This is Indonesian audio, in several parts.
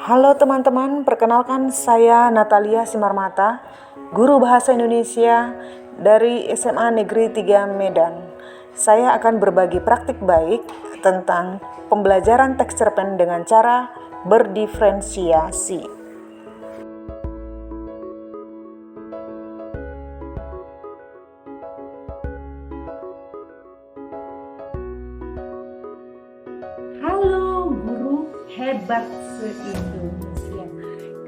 Halo teman-teman, perkenalkan saya Natalia Simarmata, guru Bahasa Indonesia dari SMA Negeri 3 Medan. Saya akan berbagi praktik baik tentang pembelajaran teks cerpen dengan cara berdiferensiasi. Halo guru hebat se-Indonesia.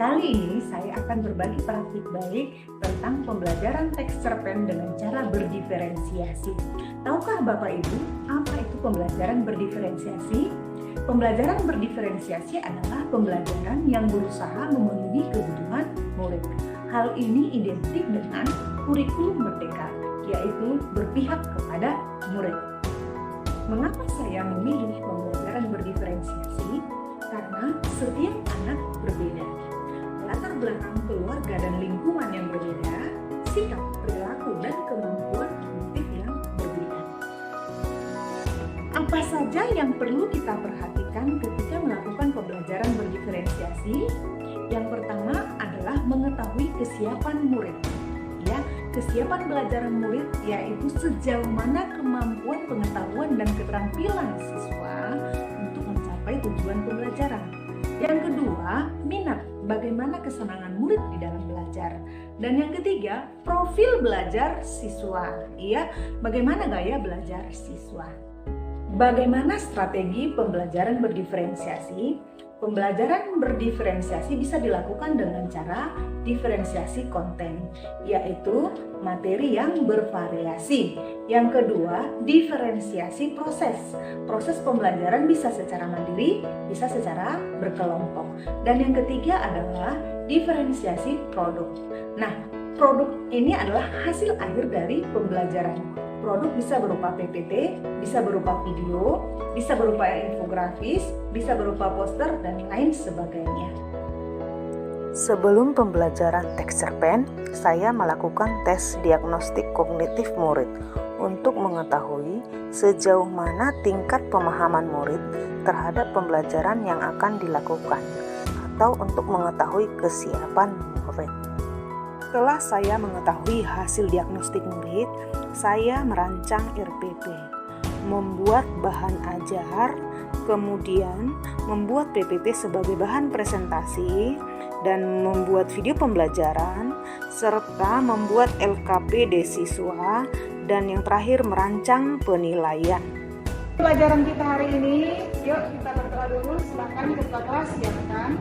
Kali ini saya akan berbagi praktik baik tentang pembelajaran teks cerpen dengan cara berdiferensiasi. Tahukah Bapak Ibu apa itu pembelajaran berdiferensiasi? Pembelajaran berdiferensiasi adalah pembelajaran yang berusaha memenuhi kebutuhan murid. Hal ini identik dengan kurikulum merdeka, yaitu berpihak kepada murid. Mengapa saya memilih pembelajaran berdiferensiasi? Karena setiap anak berbeda. Latar belakang keluarga dan lingkungan yang berbeda, sikap, perilaku, dan kemampuan kognitif yang berbeda. Apa saja yang perlu kita perhatikan ketika melakukan pembelajaran berdiferensiasi? Yang pertama adalah mengetahui kesiapan murid. Ya, kesiapan belajar murid yaitu sejauh mana kemampuan pengetahuan dan keterampilan siswa untuk mencapai tujuan pembelajaran. Yang kedua, minat, bagaimana kesenangan murid di dalam belajar. Dan yang ketiga, profil belajar siswa. Ya, bagaimana gaya belajar siswa. Bagaimana strategi pembelajaran berdiferensiasi? Pembelajaran berdiferensiasi bisa dilakukan dengan cara diferensiasi konten, yaitu materi yang bervariasi. Yang kedua, diferensiasi proses. Proses pembelajaran bisa secara mandiri, bisa secara berkelompok. Dan yang ketiga adalah diferensiasi produk. Nah, produk ini adalah hasil akhir dari pembelajaran. Produk bisa berupa PPT, bisa berupa video, bisa berupa infografis, bisa berupa poster, dan lain sebagainya. Sebelum pembelajaran teks cerpen, saya melakukan tes diagnostik kognitif murid untuk mengetahui sejauh mana tingkat pemahaman murid terhadap pembelajaran yang akan dilakukan, atau untuk mengetahui kesiapan murid. Setelah saya mengetahui hasil diagnostik murid, saya merancang RPP, membuat bahan ajar, kemudian membuat PPT sebagai bahan presentasi, dan membuat video pembelajaran, serta membuat LKPD siswa, dan yang terakhir merancang penilaian. Pelajaran kita hari ini, yuk kita berdoa dulu, silakan ketua kelas siapkan.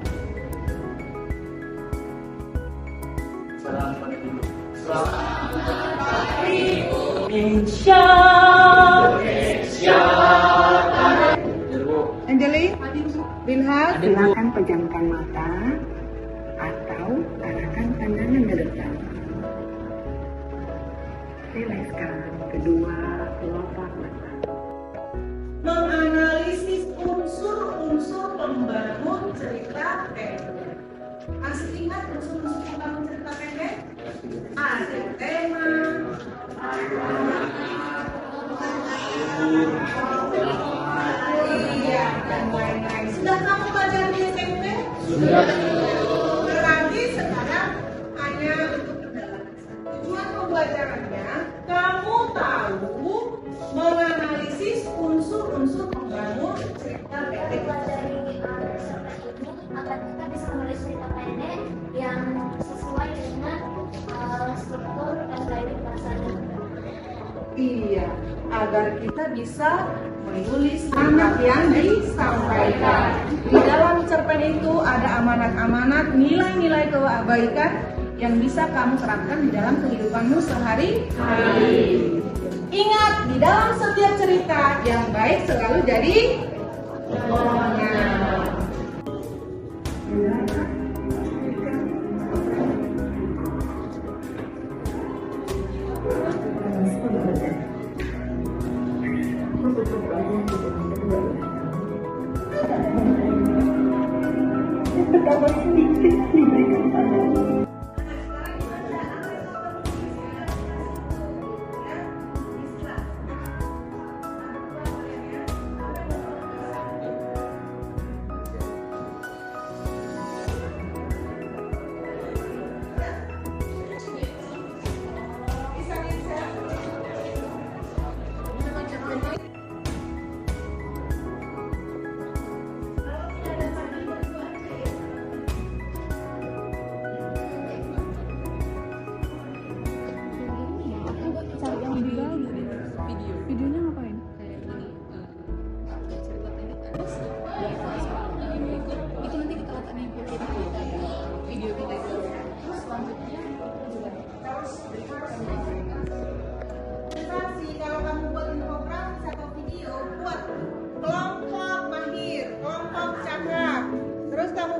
Selamat Indonesia. Anjali, Bilhas, silakan pejamkan mata atau arahkan pandangan ke depan. Rilekskan kedua kelopak mata. Menganalisis unsur-unsur pembangun cerita pendek. Masih ingat unsur-unsur pembangun cerita pendek? Ada tema, iya, dan lain-lain. Sudah kamu belajar di SMP? Sudah. Berarti sekarang hanya untuk pendalaman. Tujuan pembelajarannya, kamu tahu menganalisis unsur-unsur pembangun cerita pendek. Agar kita bisa menulis cerita pendek yang sesuai dengan struktur dan gaya bahasanya. Iya, agar kita bisa menulis amanat yang disampaikan. Di dalam cerpen itu ada amanat-amanat, nilai-nilai kebaikan yang bisa kamu terapkan di dalam kehidupanmu sehari-hari. Ingat, di dalam setiap cerita yang baik selalu jadi kemenangan.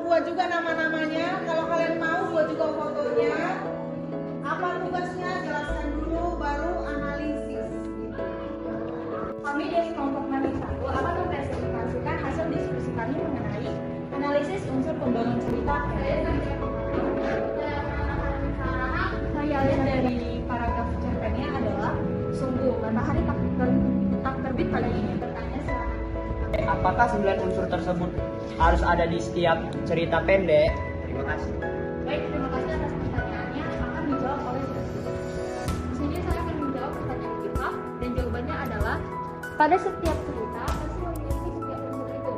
buat juga nama-namanya. Kalau kalian mau buat juga fotonya. Apa tugasnya? Jelaskan dulu, baru analisis. Kami dari kelompok 1 akan mempresentasikan hasil diskusi kami mengenai analisis unsur pembangun cerita. Saya lihat dari paragraf cerpennya adalah sungguh matahari tak terbit pagi ini. Bertanya silakan. Apakah 9 unsur tersebut harus ada di setiap cerita pendek? Terima kasih. Baik, terima kasih atas pertanyaannya. Akan dijawab oleh di sini saya akan menjawab pertanyaan kita dan jawabannya adalah pada setiap cerita pasti memiliki setiap unsur itu.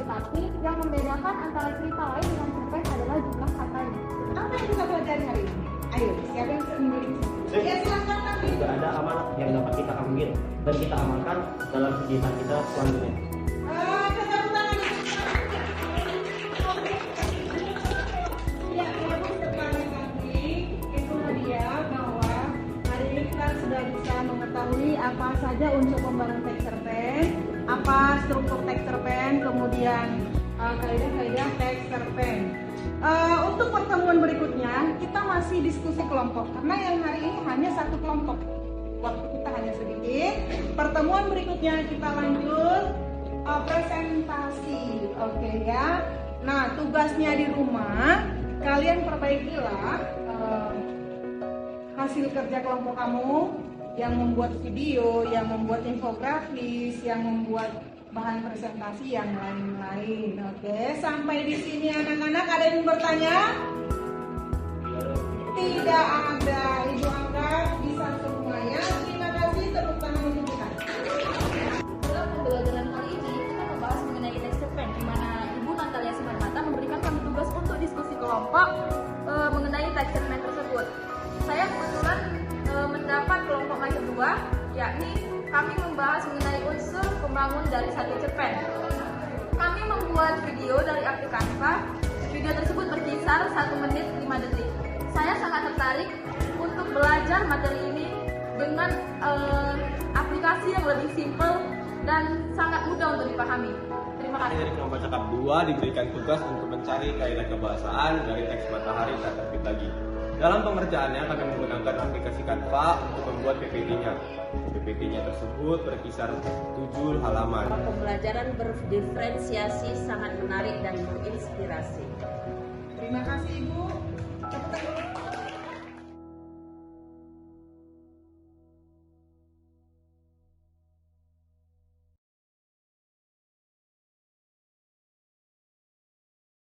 Tetapi yang membedakan antara cerita lain dengan cerpen adalah jumlah katanya. Apa yang kita pelajari hari ini? Ayo, siapa yang sendiri? Ya silakan Nabi. Juga ada amanat yang dapat kita ambil dan kita amalkan dalam kegiatan kita selanjutnya. Tepuk tangan. Ya, walaupun setelahnya nanti itu dia bahwa hari ini kita sudah bisa mengetahui apa saja unsur pembangun teks cerpen, apa struktur teks cerpen, kemudian kaidah-kaidah teks cerpen. Untuk pertemuan berikutnya kita masih diskusi kelompok karena yang hari ini hanya satu kelompok, waktu kita hanya sedikit. Pertemuan berikutnya kita lanjut presentasi, oke ya. Nah, tugasnya di rumah kalian perbaikilah hasil kerja kelompok kamu yang membuat video, yang membuat infografis, yang membuat bahan presentasi yang lain-lain. Oke, sampai di sini anak-anak ada yang bertanya? Tidak ada. Ibu angkat bisa semuanya. Terima kasih, tepuk tangan untuk kita. Dalam pembelajaran kali ini kita membahas mengenai teks cerpen di mana Ibu Natalia Simarmata memberikan kami tugas untuk diskusi kelompok mengenai teks cerpen tersebut. Saya kebetulan mendapat kelompok yang kedua, yakni kami membahas mengenai unsur pembangun dari satu cerpen. Kami membuat video dari api Canva. Video tersebut berkisar 1 menit 5 detik. Saya sangat tertarik untuk belajar materi ini dengan aplikasi yang lebih simpel dan sangat mudah untuk dipahami. Terima kasih. Dari kelompok cakap 2 diberikan tugas untuk mencari kaidah kebahasaan dari teks Matahari Tak Terbit Lagi. Dalam pengerjaannya kami menggunakan aplikasi Canva untuk membuat PPT-nya. PPT-nya tersebut berkisar 7 halaman. Pembelajaran berdiferensiasi sangat menarik dan menginspirasi.